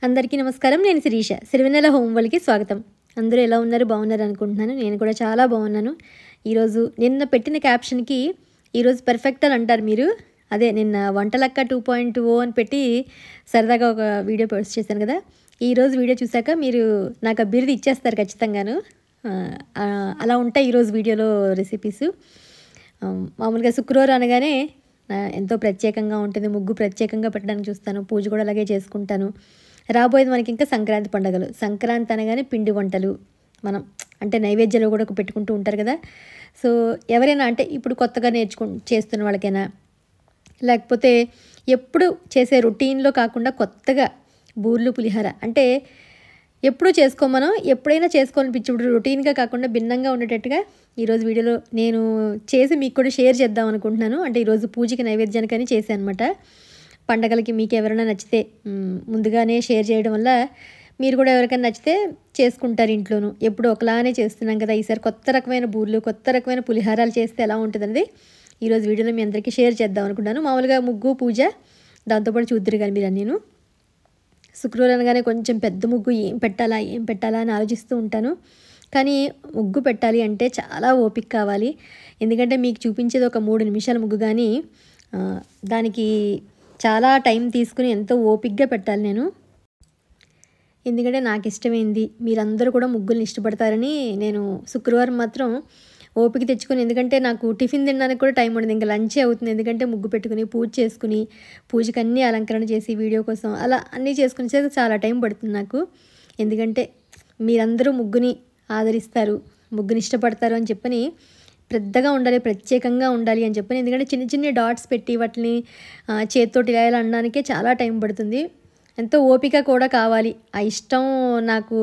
అందరికీ నమస్కారం. నేను శిరీష. సిరివెన్నెల హోమ్ వరల్డ్‌కి స్వాగతం. అందరూ ఎలా ఉన్నారు? బాగున్నారు అనుకుంటున్నాను. నేను కూడా చాలా బాగున్నాను. ఈరోజు నిన్న పెట్టిన క్యాప్షన్‌కి ఈరోజు పర్ఫెక్ట్ అని అంటారు మీరు. అదే నిన్న వంటలక్క 2.0 అని పెట్టి సరదాగా ఒక వీడియో పోస్ట్ చేశాను కదా! ఈరోజు వీడియో చూసాక మీరు నాకు ఆ బిరుదు ఇచ్చేస్తారు ఖచ్చితంగాను. అలా ఉంటాయి ఈరోజు వీడియోలో రెసిపీస్. మామూలుగా శుక్రవారం అనగానే ఎంతో ప్రత్యేకంగా ఉంటుంది. ముగ్గు ప్రత్యేకంగా పెట్టడానికి చూస్తాను. పూజ కూడా అలాగే చేసుకుంటాను. రాబోయేది మనకి ఇంకా సంక్రాంతి పండుగలు. సంక్రాంతి అనగానే పిండి వంటలు మనం అంటే నైవేద్యాలు కూడా పెట్టుకుంటూ ఉంటారు కదా. సో ఎవరైనా అంటే ఇప్పుడు కొత్తగా చేస్తున్న వాళ్ళకైనా లేకపోతే ఎప్పుడు చేసే రొటీన్లో కాకుండా కొత్తగా బూర్లు పులిహార అంటే ఎప్పుడూ మనం ఎప్పుడైనా చేసుకోవాలనిపించినప్పుడు రొటీన్గా కాకుండా భిన్నంగా ఉండేటట్టుగా ఈరోజు వీడియోలో నేను చేసి మీకు కూడా షేర్ చేద్దాం అనుకుంటున్నాను. అంటే ఈరోజు పూజకి నైవేద్యానికని చేశాను అనమాట. పండగలకి మీకు ఎవరైనా నచ్చితే ముందుగానే షేర్ చేయడం వల్ల మీరు కూడా ఎవరికైనా నచ్చితే చేసుకుంటారు ఇంట్లోనూ. ఎప్పుడు ఒకలానే చేస్తున్నాం కదా, ఈసారి కొత్త రకమైన బూర్లు కొత్త రకమైన పులిహారాలు చేస్తే ఎలా ఉంటుందనేది ఈరోజు వీడియోలో మీ అందరికీ షేర్ చేద్దాం అనుకుంటున్నాను. మామూలుగా ముగ్గు పూజ దాంతోపాటు చూద్దరు కానీ మీరు నేను శుక్రవారం అనగానే కొంచెం పెద్ద ముగ్గు ఏం పెట్టాలా అని ఆలోచిస్తూ ఉంటాను. కానీ ముగ్గు పెట్టాలి అంటే చాలా ఓపిక కావాలి. ఎందుకంటే మీకు చూపించేది ఒక 3 నిమిషాల ముగ్గు, కానీ దానికి చాలా టైం తీసుకుని ఎంతో ఓపికగా పెట్టాలి నేను. ఎందుకంటే నాకు ఇష్టమైంది మీరందరూ కూడా ముగ్గుల్ని ఇష్టపడతారని నేను శుక్రవారం మాత్రం ఓపిక తెచ్చుకొని, ఎందుకంటే నాకు టిఫిన్ తినడానికి కూడా టైం ఉండదు, ఇంకా లంచే అవుతుంది. ఎందుకంటే ముగ్గు పెట్టుకుని పూజ చేసుకుని పూజకి అన్నీ అలంకరణ చేసి వీడియో కోసం అలా అన్నీ చేసుకుని చాలా టైం పడుతుంది నాకు. ఎందుకంటే మీరందరూ ముగ్గుని ఆదరిస్తారు, ముగ్గుని ఇష్టపడతారు అని చెప్పని పెద్దగా ఉండాలి, ప్రత్యేకంగా ఉండాలి అని చెప్పని. ఎందుకంటే చిన్న చిన్న డాట్స్ పెట్టి వాటిని చేతితోటి ఇలా అనడానికే చాలా టైం పడుతుంది. ఎంతో ఓపిక కూడా కావాలి. ఆ ఇష్టం నాకు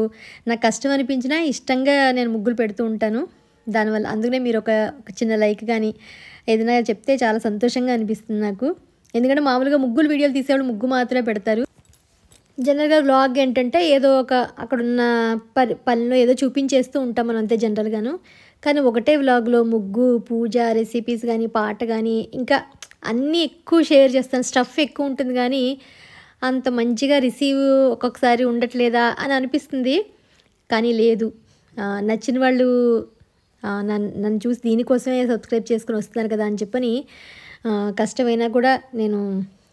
కష్టం అనిపించినా ఇష్టంగా నేను ముగ్గులు పెడుతూ ఉంటాను. దానివల్ల అందుకనే మీరు ఒక చిన్న లైక్ కానీ ఏదైనా చెప్తే చాలా సంతోషంగా అనిపిస్తుంది నాకు. ఎందుకంటే మామూలుగా ముగ్గులు వీడియోలు తీసేవాళ్ళు ముగ్గు మాత్రమే పెడతారు. జనరల్గా వ్లాగ్ ఏంటంటే ఏదో ఒక అక్కడున్న పనిలో ఏదో చూపించేస్తూ ఉంటాం మనం అంతే జనరల్గాను. కానీ ఒకటే వ్లాగ్లో ముగ్గు పూజ రెసిపీస్ కానీ పాట కానీ ఇంకా అన్నీ ఎక్కువ షేర్ చేస్తాను. స్టఫ్ ఎక్కువ ఉంటుంది కానీ అంత మంచిగా రిసీవ్ ఒక్కొక్కసారి ఉండట్లేదా అని అనిపిస్తుంది. కానీ లేదు, నచ్చిన వాళ్ళు నన్ను చూసి దీనికోసమే సబ్స్క్రైబ్ చేసుకుని వస్తున్నారు కదా అని చెప్పని కష్టమైనా కూడా నేను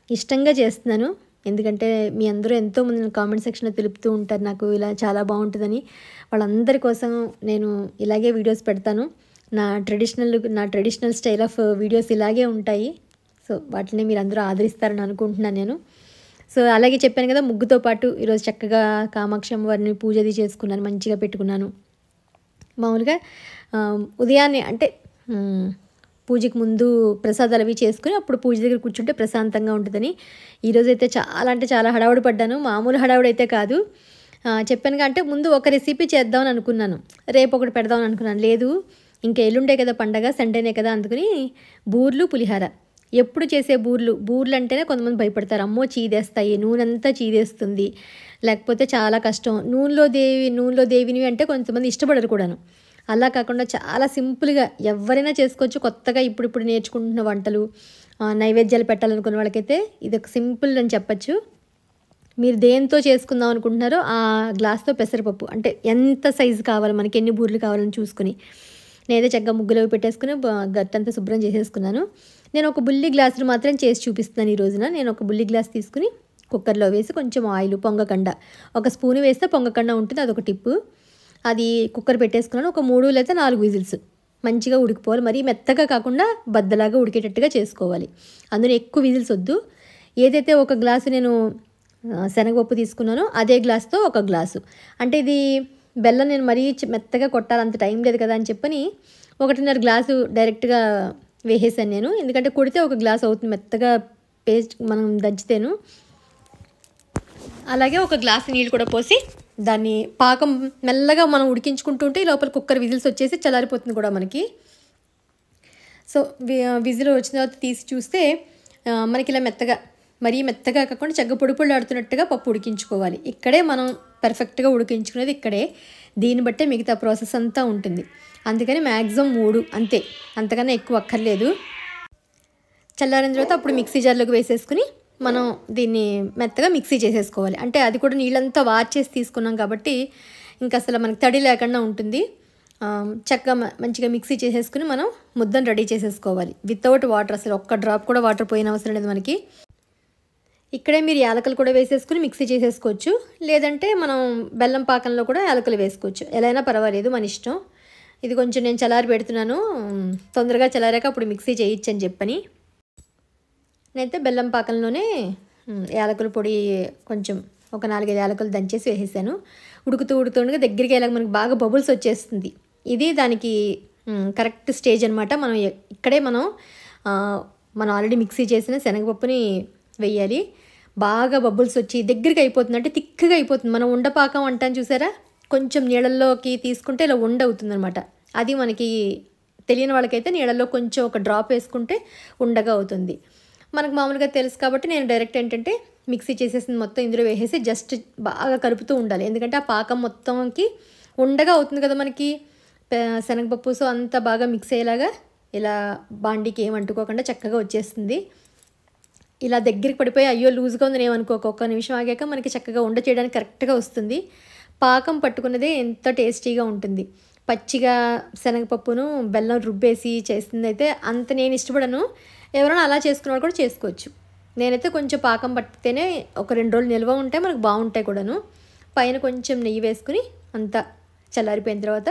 ఇష్టంగా చేస్తున్నాను. ఎందుకంటే మీ అందరూ ఎంతోమంది కామెంట్ సెక్షన్లో తెలుపుతూ ఉంటారు నాకు ఇలా చాలా బాగుంటుందని. వాళ్ళందరి కోసం నేను ఇలాగే వీడియోస్ పెడతాను. నా ట్రెడిషనల్ స్టైల్ ఆఫ్ వీడియోస్ ఇలాగే ఉంటాయి. సో వాటిని మీరు అందరూ ఆదరిస్తారని అనుకుంటున్నాను నేను. సో అలాగే చెప్పాను కదా, ముగ్గుతో పాటు ఈరోజు చక్కగా కామాక్షి అమ్మవారిని పూజది చేసుకున్నాను, మంచిగా పెట్టుకున్నాను. మామూలుగా ఉదయాన్నే అంటే పూజకి ముందు ప్రసాదాలు అవి చేసుకుని అప్పుడు పూజ దగ్గర కూర్చుంటే ప్రశాంతంగా ఉంటుందని ఈరోజైతే చాలా హడావుడి పడ్డాను. మామూలు హడావుడి అయితే కాదు. చెప్పానుగా అంటే ముందు ఒక రెసిపీ చేద్దామని అనుకున్నాను, రేపు ఒకటి పెడదామని అనుకున్నాను. లేదు ఇంకా ఎల్లుండే కదా పండగ, సండేనే కదా, అందుకని బూర్లు పులిహార. ఎప్పుడు చేసే బూర్లు అంటేనే కొంతమంది భయపడతారు, అమ్మో చీదేస్తాయి, నూనెంతా చీదేస్తుంది, లేకపోతే చాలా కష్టం, నూనెలో దేవినివి అంటే కొంతమంది ఇష్టపడరు కూడాను. అలా కాకుండా చాలా సింపుల్గా ఎవరైనా చేసుకోవచ్చు. కొత్తగా ఇప్పుడు నేర్చుకుంటున్న వంటలు నైవేద్యాలు పెట్టాలనుకున్న వాళ్ళకైతే ఇది ఒక సింపుల్ అని చెప్పచ్చు. మీరు దేంతో చేసుకుందాం అనుకుంటున్నారో ఆ గ్లాస్తో పెసరపప్పు అంటే ఎంత సైజు కావాలి మనకి, ఎన్ని బూర్లు కావాలని చూసుకుని నేనైతే చక్కగా ముగ్గులు పెట్టేసుకుని గట్టంతా శుభ్రం చేసేసుకున్నాను. నేను ఒక బుల్లి గ్లాసులు మాత్రం చేసి చూపిస్తున్నాను ఈ రోజున. నేను ఒక బుల్లి గ్లాస్ తీసుకుని కుక్కర్లో వేసి కొంచెం ఆయిల్, పొంగకుండా ఒక స్పూన్ వేస్తే పొంగకుండా ఉంటుంది, అదొక టిప్పు. అది కుక్కర్ పెట్టేసుకున్నాను. ఒక 3 లేదా 4 విజిల్స్ మంచిగా ఉడికిపోవాలి. మరీ మెత్తగా కాకుండా బద్దలాగా ఉడికేటట్టుగా చేసుకోవాలి. అందులో ఎక్కువ విజిల్స్ వద్దు. ఏదైతే ఒక గ్లాసు నేను శనగపప్పు తీసుకున్నానో అదే గ్లాస్తో ఒక గ్లాసు, అంటే ఇది బెల్లం నేను మరీ మెత్తగా కొట్టాలి అంత టైం లేదు కదా అని చెప్పని 1.5 గ్లాసు డైరెక్ట్గా వేసేసాను నేను. ఎందుకంటే కొడితే ఒక గ్లాస్ అవుతుంది మెత్తగా పేస్ట్ మనం దంచితేను. అలాగే ఒక గ్లాసు నీళ్ళు కూడా పోసి దాన్ని పాకం మెల్లగా మనం ఉడికించుకుంటూ ఉంటే లోపల కుక్కర్ విజిల్స్ వచ్చేసి చల్లారిపోతుంది కూడా మనకి. సో విజిల్ వచ్చిన తర్వాత తీసి చూస్తే మనకి ఇలా మరీ మెత్తగా కాకుండా చక్కగా పొడి ఆడుతున్నట్టుగా పప్పు ఉడికించుకోవాలి. ఇక్కడే మనం పర్ఫెక్ట్గా ఉడికించుకునేది ఇక్కడే. దీన్ని బట్టే మిగతా ప్రాసెస్ అంతా ఉంటుంది. అందుకని మ్యాక్సిమం 3 అంతే, అంతకన్నా ఎక్కువ అక్కర్లేదు. చల్లారిన తర్వాత అప్పుడు మిక్సీ జార్లోకి వేసేసుకుని మనం దీన్ని మెత్తగా మిక్సీ చేసేసుకోవాలి. అంటే అది కూడా నీళ్ళంతా వార్చేసి తీసుకున్నాం కాబట్టి ఇంకా అసలు మనకి తడి లేకుండా ఉంటుంది. చక్కగా మంచిగా మిక్సీ చేసేసుకుని మనం ముద్దను రెడీ చేసేసుకోవాలి వితౌట్ వాటర్. అసలు ఒక్క డ్రాప్ కూడా వాటర్ పోయిన అవసరం లేదు మనకి. ఇక్కడే మీరు యాలకులు కూడా వేసేసుకుని మిక్సీ చేసేసుకోవచ్చు, లేదంటే మనం బెల్లం పాకంలో కూడా యాలకులు వేసుకోవచ్చు, ఎలా అయినా పర్వాలేదు, మన ఇష్టం. ఇది కొంచెం నేను చల్లారి పెడుతున్నాను, తొందరగా చల్లారాక అప్పుడు మిక్సీ చేయొచ్చు అని చెప్పని. నేనైతే బెల్లం పాకంలోనే యాలకుల పొడి కొంచెం ఒక 4-5 యాలకులు దంచేసి వేసేసాను. ఉడుకుతుండగా దగ్గరికి వెళ్ళాక మనకి బాగా బబుల్స్ వచ్చేస్తుంది. ఇది దానికి కరెక్ట్ స్టేజ్ అనమాట. మనం ఇక్కడే మనం ఆల్రెడీ మిక్సీ చేసిన శనగపప్పుని వేయాలి. బాగా బబుల్స్ వచ్చి దగ్గరికి అయిపోతుంది, అంటే తిక్కగా అయిపోతుంది. మనం ఉండపాకం అంటాను చూసారా, కొంచెం నీళ్ళల్లోకి తీసుకుంటే ఇలా ఉండ అవుతుంది అనమాట. అది మనకి తెలియని వాళ్ళకైతే నీళ్ళల్లో కొంచెం ఒక డ్రాప్ వేసుకుంటే ఉండగా అవుతుంది. మనకు మామూలుగా తెలుసు కాబట్టి నేను డైరెక్ట్ ఏంటంటే మిక్సీ చేసేసింది మొత్తం ఇందులో వేసేసి జస్ట్ బాగా కలుపుతూ ఉండాలి. ఎందుకంటే ఆ పాకం మొత్తంకి ఉండగా అవుతుంది కదా మనకి శనగపప్పు. సో అంతా బాగా మిక్స్ అయ్యేలాగా ఇలా బాండీకి ఏమంటుకోకుండా చక్కగా వచ్చేస్తుంది. ఇలా దగ్గరికి పడిపోయి అయ్యో లూజ్గా ఉందని ఏమనుకోక ఒక్క నిమిషం ఆగాక మనకి చక్కగా ఉండ చేయడానికి కరెక్ట్గా వస్తుంది. పాకం పట్టుకున్నదే ఎంత టేస్టీగా ఉంటుంది. పచ్చిగా శనగపప్పును బెల్లం రుబ్బేసి చేస్తుంది అయితే అంత నేను ఇష్టపడను. ఎవరైనా అలా చేసుకున్న వాళ్ళు కూడా చేసుకోవచ్చు. నేనైతే కొంచెం పాకం పట్టితేనే ఒక 2 రోజులు నిల్వ ఉంటాయి, మనకు బాగుంటాయి కూడాను. పైన కొంచెం నెయ్యి వేసుకుని అంతా చల్లారిపోయిన తర్వాత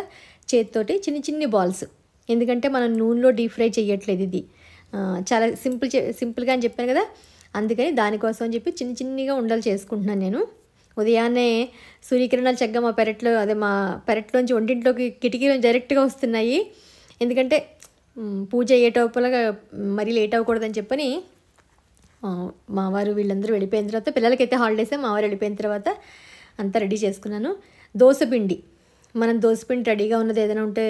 చేతితోటి చిన్ని బాల్స్, ఎందుకంటే మనం నూనెలో డీప్ ఫ్రై చేయట్లేదు, ఇది చాలా సింపుల్గా అని చెప్పాను కదా, అందుకని దానికోసం అని చెప్పి చిన్నగా ఉండలు చేసుకుంటున్నాను నేను. ఉదయాన్నే సూర్యకిరణాలు చక్కగా మా పెరట్లోంచి వంటింట్లోకి కిటికీలో డైరెక్ట్గా వస్తున్నాయి. ఎందుకంటే పూజ అయ్యేటప్పులుగా మరీ లేట్ అవ్వకూడదని చెప్పని మా వారు వీళ్ళందరూ వెళ్ళిపోయిన తర్వాత, పిల్లలకైతే హాలిడేసే, మా వారు వెళ్ళిపోయిన తర్వాత అంతా రెడీ చేసుకున్నాను. దోసపిండి, మనం దోసపిండి రెడీగా ఉన్నది ఏదైనా ఉంటే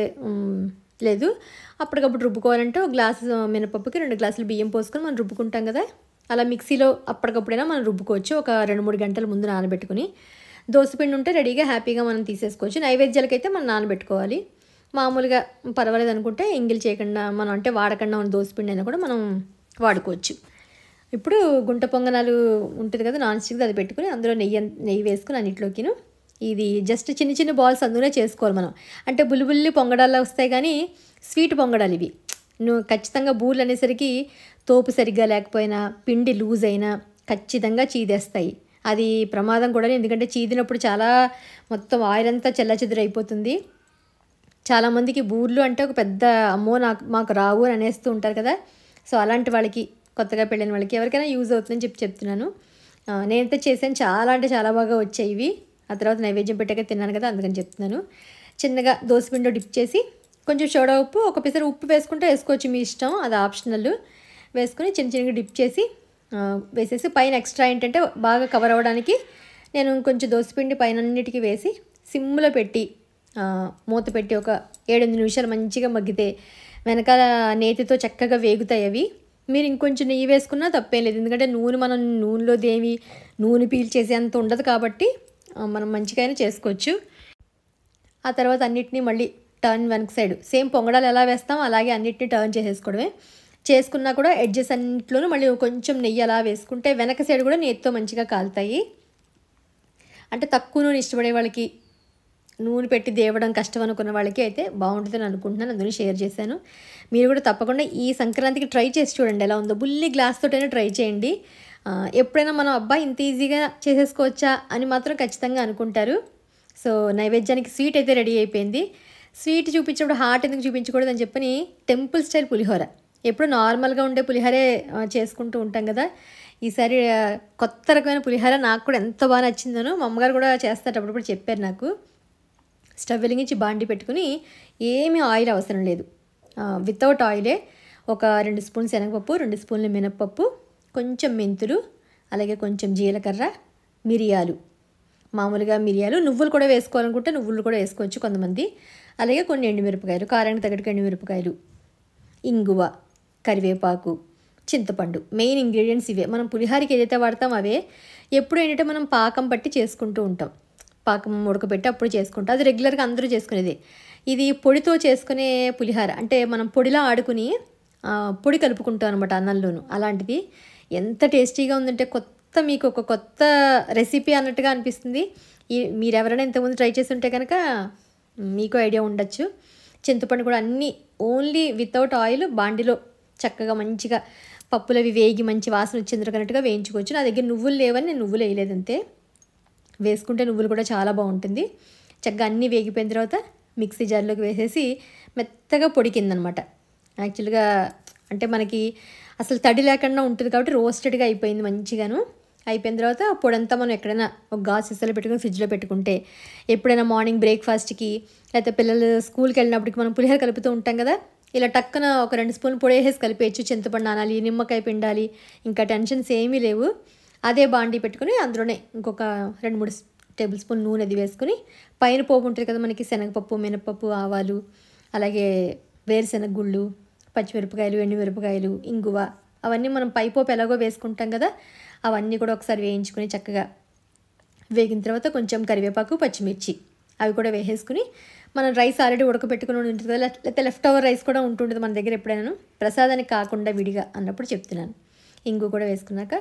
లేదు అప్పటికప్పుడు రుబ్బుకోవాలంటే ఒక గ్లాసు మినపప్పుకి 2 గ్లాసులు బియ్యం పోసుకొని మనం రుబ్బుకుంటాం కదా, అలా మిక్సీలో అప్పటికప్పుడైనా మనం రుబ్బుకోవచ్చు. ఒక 2-3 గంటల ముందు నానబెట్టుకుని దోసపిండి ఉంటే రెడీగా హ్యాపీగా మనం తీసేసుకోవచ్చు. నైవేద్యాలకైతే మనం నానబెట్టుకోవాలి. మామూలుగా పర్వాలేదు అనుకుంటే ఎంగిల్ చేయకుండా మనం అంటే వాడకుండా ఉన్న దోసపిండి అయినా కూడా మనం వాడుకోవచ్చు. ఇప్పుడు గుంట పొంగనాలు ఉంటుంది కదా నాన్ స్టిక్, అది పెట్టుకుని అందులో నెయ్యి వేసుకుని అన్నింటిలోకిను ఇది జస్ట్ చిన్న బాల్స్ అందులోనే చేసుకోవాలి మనం. అంటే బుల్లి పొంగడాల్లో వస్తాయి కానీ స్వీట్ పొంగడాలు ఇవి. నువ్వు ఖచ్చితంగా బూర్లు అనేసరికి తోపు సరిగ్గా లేకపోయినా పిండి లూజ్ అయినా ఖచ్చితంగా చీదేస్తాయి. అది ప్రమాదం కూడా, ఎందుకంటే చీదినప్పుడు చాలా మొత్తం ఆయిల్ అంతా చెల్లచెదురు అయిపోతుంది. చాలామందికి బూర్లు అంటే ఒక పెద్ద అమ్మో మాకు రావు అని అనేస్తూ ఉంటారు కదా. సో అలాంటి వాళ్ళకి, కొత్తగా పెళ్ళైన వాళ్ళకి ఎవరికైనా యూజ్ అవుతుందని చెప్తున్నాను. నేనైతే చేశాను, చాలా అంటే చాలా బాగా వచ్చాయి ఇవి. ఆ తర్వాత నైవేద్యం పెట్టాక తిన్నాను కదా, అందుకని చెప్తున్నాను. చిన్నగా దోసపిండిలో డిప్ చేసి కొంచెం సోడా ఉప్పు, ఒక పిసరు ఉప్పు వేసుకుంటే వేసుకోవచ్చు, మీ ఇష్టం, అది ఆప్షనల్. వేసుకుని చిన్నగా డిప్ చేసి వేసేసి పైన ఎక్స్ట్రా ఏంటంటే బాగా కవర్ అవ్వడానికి నేను కొంచెం దోసపిండి పైన అన్నిటికీ వేసి సిమ్లో పెట్టి మూత పెట్టి ఒక 7-8 నిమిషాలు మంచిగా మగ్గితే వెనకాల నేతితో చక్కగా వేగుతాయి అవి. మీరు ఇంకొంచెం నెయ్యి వేసుకున్నా తప్పేం లేదు, ఎందుకంటే మనం నూనెలో దేవి నూనె పీల్చేసి అంత ఉండదు కాబట్టి మనం మంచిగా చేసుకోవచ్చు. ఆ తర్వాత అన్నిటినీ మళ్ళీ టర్న్ వెనక సైడ్ సేమ్ పొంగడాలు ఎలా వేస్తాం అలాగే అన్నిటినీ టర్న్ చేసేసుకోవడమే. చేసుకున్నా కూడా ఎడ్జెస్ అన్నింటిలోనూ మళ్ళీ కొంచెం నెయ్యి అలా వేసుకుంటే వెనక సైడ్ కూడా నేతితో మంచిగా కాలుతాయి. అంటే తక్కువ నూనె ఇష్టపడే వాళ్ళకి, నూనె పెట్టి దేవడం కష్టం అనుకున్న వాళ్ళకి అయితే బాగుంటుందని అనుకుంటున్నాను, అందులో షేర్ చేశాను. మీరు కూడా తప్పకుండా ఈ సంక్రాంతికి ట్రై చేసి చూడండి ఎలా ఉందో. బుల్లి గ్లాస్ తోటైనా ట్రై చేయండి. ఎప్పుడైనా మనం అబ్బాయి ఇంత ఈజీగా చేసేసుకోవచ్చా అని మాత్రం ఖచ్చితంగా అనుకుంటారు. సో నైవేద్యానికి స్వీట్ అయితే రెడీ అయిపోయింది. స్వీట్ చూపించినప్పుడు హాట్ ఎందుకు చూపించకూడదు అని చెప్పని టెంపుల్ స్టైల్ పులిహోర, ఎప్పుడు నార్మల్గా ఉండే పులిహోరే చేసుకుంటూ ఉంటాం కదా, ఈసారి కొత్త రకమైన పులిహోర నాకు కూడా ఎంత బాగా నచ్చిందనో, మా అమ్మగారు కూడా చేస్తారు అప్పుడప్పుడు చెప్పారు నాకు. స్టవ్ వెలిగించి బాండి పెట్టుకుని ఏమీ ఆయిల్ అవసరం లేదు, వితౌట్ ఆయిలే ఒక 2 స్పూన్లు శనగపప్పు, 2 స్పూన్లు మినప్పప్పు, కొంచెం మెంతులు, అలాగే కొంచెం జీలకర్ర, మిరియాలు, మామూలుగా మిరియాలు, నువ్వులు కూడా వేసుకోవాలనుకుంటే నువ్వులు కూడా వేసుకోవచ్చు కొంతమంది, అలాగే కొన్ని ఎండుమిరపకాయలు, కారానికి తగ్గట్టు ఎండుమిరపకాయలు, ఇంగువ, కరివేపాకు, చింతపండు. మెయిన్ ఇంగ్రీడియంట్స్ ఇవే. మనం పులిహోరకి ఏదైతే వాడతాం అవే. ఎప్పుడు ఏంటంటే మనం పాకం పట్టి చేసుకుంటూ ఉంటాం, పాకం ఉడకబెట్టి అప్పుడు చేసుకుంటాం, అది రెగ్యులర్గా అందరూ చేసుకునేది. ఇది పొడితో చేసుకునే పులిహోర, అంటే మనం పొడిలా ఆడుకుని పొడి కలుపుకుంటాం అనమాట అన్నంలోను. అలాంటిది ఎంత టేస్టీగా ఉందంటే మీకు ఒక కొత్త రెసిపీ అన్నట్టుగా అనిపిస్తుంది. మీరు ఎవరైనా ఇంతకుముందు ట్రై చేసి ఉంటే కనుక మీకు ఐడియా ఉండొచ్చు. చింతపండు కూడా అన్నీ ఓన్లీ వితౌట్ ఆయిల్ బాండిలో చక్కగా మంచిగా పప్పులవి వేగి మంచి వాసన వచ్చేందుకన్నట్టుగా వేయించుకోవచ్చు. నా దగ్గర నువ్వులు లేవని నేను నువ్వులు వేయలేదంతే. వేసుకుంటే నువ్వులు కూడా చాలా బాగుంటుంది. చక్కగా అన్నీ వేగిపోయిన తర్వాత మిక్సీ జార్లోకి వేసేసి మెత్తగా పొడి కిందనమాట. యాక్చువల్గా అంటే మనకి అసలు తడి లేకుండా ఉంటుంది కాబట్టి రోస్టెడ్గా అయిపోయింది మంచిగాను. అయిపోయిన తర్వాత పొడంతా మనం ఎక్కడైనా ఒక గాజు సీసాలో పెట్టుకుని ఫ్రిడ్జ్లో పెట్టుకుంటే ఎప్పుడైనా మార్నింగ్ బ్రేక్ఫాస్ట్కి లేకపోతే పిల్లలు స్కూల్కి వెళ్ళినప్పటికి మనం పులిహోర కలుపుతూ ఉంటాం కదా, ఇలా టక్కున ఒక 2 స్పూన్లు పొడి వేసేసి కలిపేయచ్చు. చింతపండు నానాలి, నిమ్మకాయ పిండాలి, ఇంకా టెన్షన్స్ ఏమీ లేవు. అదే బాండీ పెట్టుకుని అందులోనే ఇంకొక 2-3 టేబుల్ స్పూన్ నూనె అది వేసుకుని పైన పోపు ఉంటుంది కదా మనకి, శనగపప్పు, మినపప్పు, ఆవాలు, అలాగే వేరుశెనగ గుళ్ళు, పచ్చిమిరపకాయలు, ఎండుమిరపకాయలు, ఇంగువ, అవన్నీ మనం పై పోపు ఎలాగో వేసుకుంటాం కదా, అవన్నీ కూడా ఒకసారి వేయించుకొని చక్కగా వేగిన తర్వాత కొంచెం కరివేపాకు, పచ్చిమిర్చి అవి కూడా వేసేసుకుని మనం రైస్ ఆల్రెడీ ఉడకబెట్టుకుని ఉంటుంది కదా, లేకపోతే లెఫ్ట్ ఓవర్ రైస్ కూడా ఉంటుంది మన దగ్గర ఎప్పుడైనా, ప్రసాదానికి కాకుండా విడిగా అన్నప్పుడు చెప్తున్నాను. ఇంగు కూడా వేసుకున్నాక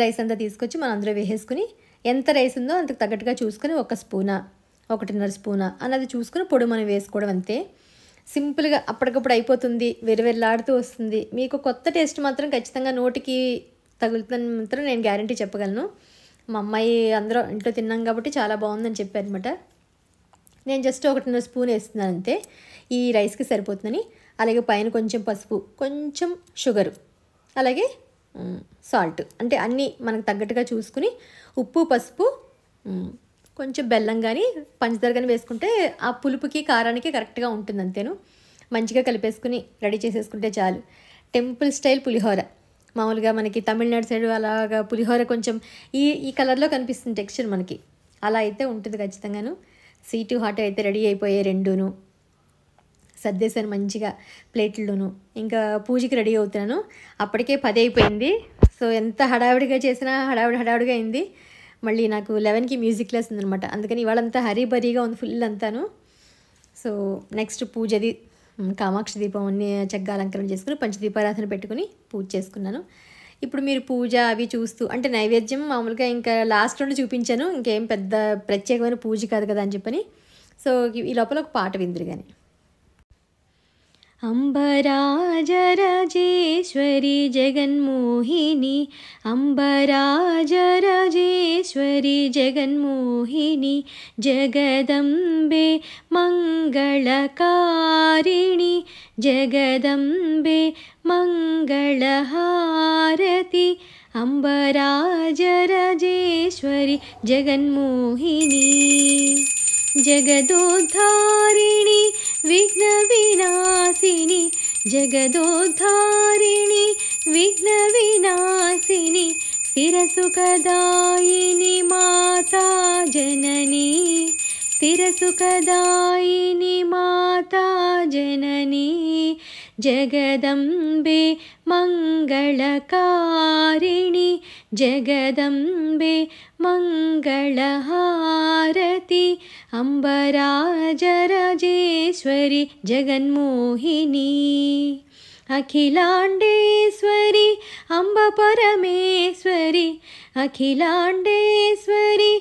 రైస్ అంతా తీసుకొచ్చి మనం అందులో వేసేసుకుని ఎంత రైస్ ఉందో అంతకు తగ్గట్టుగా చూసుకొని 1 స్పూనా 1.5 స్పూనా అన్నది చూసుకుని పొడి మనం వేసుకోవడం అంతే. సింపుల్గా అప్పటికప్పుడు అయిపోతుంది, వెరవెరలాడుతూ వస్తుంది. మీకు కొత్త టేస్ట్ మాత్రం ఖచ్చితంగా నోటికి తగులుతుందని మాత్రం నేను గ్యారంటీ చెప్పగలను. మా అమ్మాయి అందరూ ఇంట్లో తిన్నాం కాబట్టి చాలా బాగుందని చెప్పారనమాట. నేను జస్ట్ 1.5 స్పూన్ వేస్తున్నాను అంతే, ఈ రైస్కి సరిపోతుందని. అలాగే పైన కొంచెం పసుపు, కొంచెం షుగరు, అలాగే సాల్ట్, అంటే అన్నీ మనకు తగ్గట్టుగా చూసుకుని ఉప్పు, పసుపు, కొంచెం బెల్లం కానీ పంచదార కానీ వేసుకుంటే ఆ పులుపుకి కారానికి కరెక్ట్గా ఉంటుంది అంతేను. మంచిగా కలిపేసుకుని రెడీ చేసేసుకుంటే చాలు. టెంపుల్ స్టైల్ పులిహోర. మామూలుగా మనకి తమిళనాడు సైడ్ అలాగా పులిహోర కొంచెం ఈ కలర్లో కనిపిస్తుంది టెక్స్చర్ మనకి, అలా అయితే ఉంటుంది ఖచ్చితంగాను. స్వీటు హాట్ అయితే రెడీ అయిపోయాయి రెండును. సర్దేశాను మంచిగా ప్లేట్లోను. ఇంకా పూజకి రెడీ అవుతున్నాను. అప్పటికే 10 అయిపోయింది. సో ఎంత హడావిడిగా చేసినా హడావిడిగా అయింది. మళ్ళీ నాకు 11కి మ్యూజిక్ క్లాస్ ఉందనమాట. అందుకని ఇవాళంతా హరీబరీగా ఉంది ఫుల్ అంతాను. సో నెక్స్ట్ పూజది కామాక్షి దీపం అన్నీ చక్కగా అలంకరణ చేసుకుని పంచదీపారాధన పెట్టుకుని పూజ చేసుకున్నాను. ఇప్పుడు మీరు పూజ అవి చూస్తూ, అంటే నైవేద్యం మామూలుగా ఇంకా లాస్ట్ నుండి చూపించాను, ఇంకేం పెద్ద ప్రత్యేకమైన పూజ కాదు కదా అని చెప్పని. సో ఈ లోపల ఒక పాట విందురు కానీ. అంబరాజరాజేశ్వరి జగన్మోహిని, అంబరాజరాజేశ్వరి జగన్మోహిని, జగదంబే మంగళకారిణి, జగదంబే మంగళహారతి, అంబరాజరాజేశ్వరి జగన్మోహిని, జగదోద్ధారిణి విఘ్న వినాశిని, జగదోద్ధారిణి విఘ్న వినాశిని, స్థిరసుఖదాయిని మాతా జనని, స్థిరసుఖదాయిని మాతా జనని, జగదంబే మంగళకారిణి, జగదంబే మంగళహారతి, అంబరాజరాజేశ్వరి జగన్మోహిని, అఖిలాండేశ్వరి అంబ పరమేశ్వరి, అఖిలాండేశ్వరి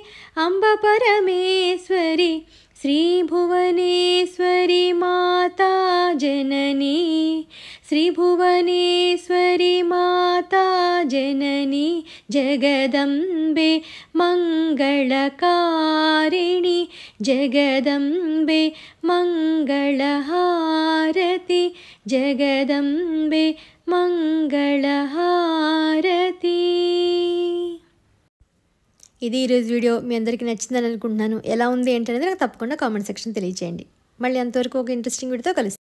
అంబ పరమేశ్వరి, శ్రీభువనేశ్వరి మాతా జనని, శ్రీభువనేశ్వరి మాతా జనని, జగదంబే మంగళకారిణి, జగదంబే మంగళహారతి, జగదంబే మంగళహారతి. ఇది ఈరోజు వీడియో. మీ అందరికీ నచ్చిందని అనుకుంటున్నాను. ఎలా ఉంది ఏంటనేది నాకు తప్పకుండా కామెంట్ సెక్షన్ తెలియచేయండి. మళ్ళీ అంతవరకు ఒక ఇంట్రెస్టింగ్ వీడియోతో కలుస్తాను.